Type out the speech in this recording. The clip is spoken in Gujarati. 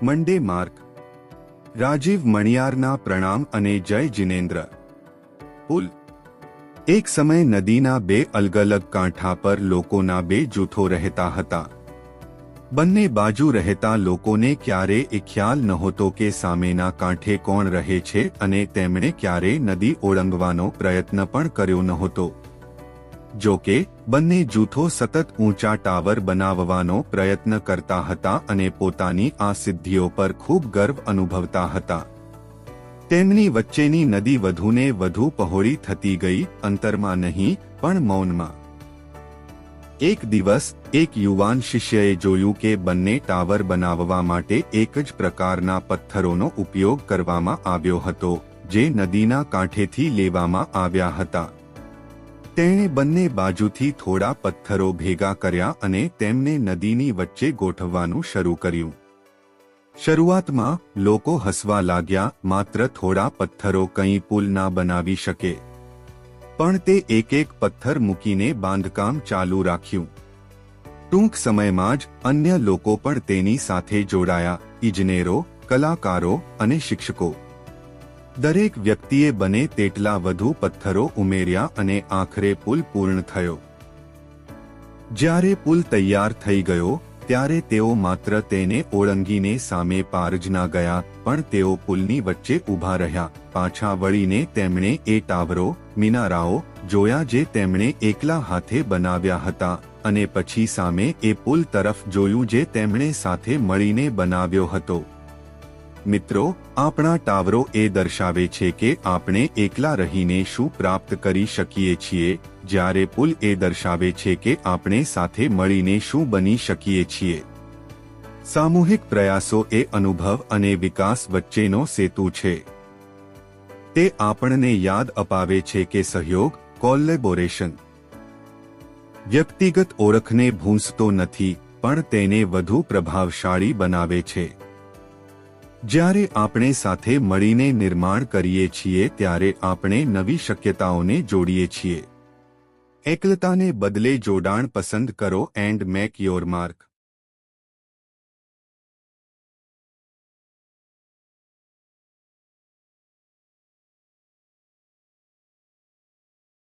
મંડે માર્ક, રાજીવ મણિયારના પ્રણામ અને જય જિનેન્દ્ર. પુલ. એક સમય નદીના બે અલગ અલગ કાંઠા પર લોકોના બે જૂથો રહેતા હતા. બંને બાજુ રહેતા લોકોને ક્યારે એ ખ્યાલ નહોતો કે સામેના કાંઠે કોણ રહે છે અને તેમણે ક્યારે નદી ઓળંગવાનો પ્રયત્ન પણ કર્યો નહોતો. જો કે બંને જૂથો સતત ઊંચા ટાવર બનાવવાનો પ્રયત્ન કરતા હતા અને પોતાની આ સિદ્ધિઓ પર ખૂબ ગર્વ અનુભવતા હતા. તેમની વચ્ચેની નદી વધુને વધુ પહોળી થતી ગઈ, અંતરમાં નહીં પણ મૌનમાં. એક દિવસ એક યુવાન શિષ્યએ જોયું કે બંને ટાવર બનાવવા માટે એક જ પ્રકારના પથ્થરોનો ઉપયોગ કરવામાં આવ્યો હતો, જે નદીના કાંઠેથી લેવામાં આવ્યા હતા. તેણે બંને બાજુથી થોડા પથ્થરો ભેગા કર્યા અને તેમને નદીની વચ્ચે ગોઠવવાનું શરૂ કર્યું. શરૂઆતમાં લોકો હસવા લાગ્યા, માત્ર થોડા પથ્થરો કંઈ પુલ ના બનાવી શકે. પણ તે એક એક પથ્થર મૂકીને બાંધકામ ચાલુ રાખ્યું. ટૂંક સમયમાં જ અન્ય લોકો પણ તેની સાથે જોડાયા, ઇજનેરો, કલાકારો અને શિક્ષકો. દરેક વ્યક્તિએ બને તેટલા વધુ પથ્થરો ઉમેર્યા અને આખરે પુલ પૂર્ણ થયો. જ્યારે પુલ તૈયાર થઈ ગયો ત્યારે તેઓ માત્ર તેને ઓળંગીને સામે પાર જ ના ગયા, પણ તેઓ પુલની વચ્ચે ઊભા રહ્યા. પાછા વળીને તેમણે એ ટાવરો, મિનારાઓ જોયા જે તેમણે એકલા હાથે બનાવ્યા હતા, અને પછી સામે એ પુલ તરફ જોયું જે તેમણે સાથે મળીને બનાવ્યો હતો. મિત્રો, આપણા ટાવરો એ દર્શાવે છે કે આપણે એકલા રહીને શું પ્રાપ્ત કરી શકીએ છીએ, જ્યારે પુલ એ દર્શાવે છે કે આપણે સાથે મળીને શું બની શકીએ છીએ. સામૂહિક પ્રયાસો એ અનુભવ અને વિકાસ વચ્ચેનો સેતુ છે. તે આપણને યાદ અપાવે છે કે સહયોગ, કોલેબોરેશન, વ્યક્તિગત ઓળખને ભૂંસતો નથી, પણ તેને વધુ પ્રભાવશાળી બનાવે છે. જ્યારે આપણે સાથે મળીને નિર્માણ કરીએ છીએ ત્યારે આપણે નવી શક્યતાઓને જોડીએ છીએ. એકલતાને બદલે જોડાણ પસંદ કરો એન્ડ મેક યોર માર્ક.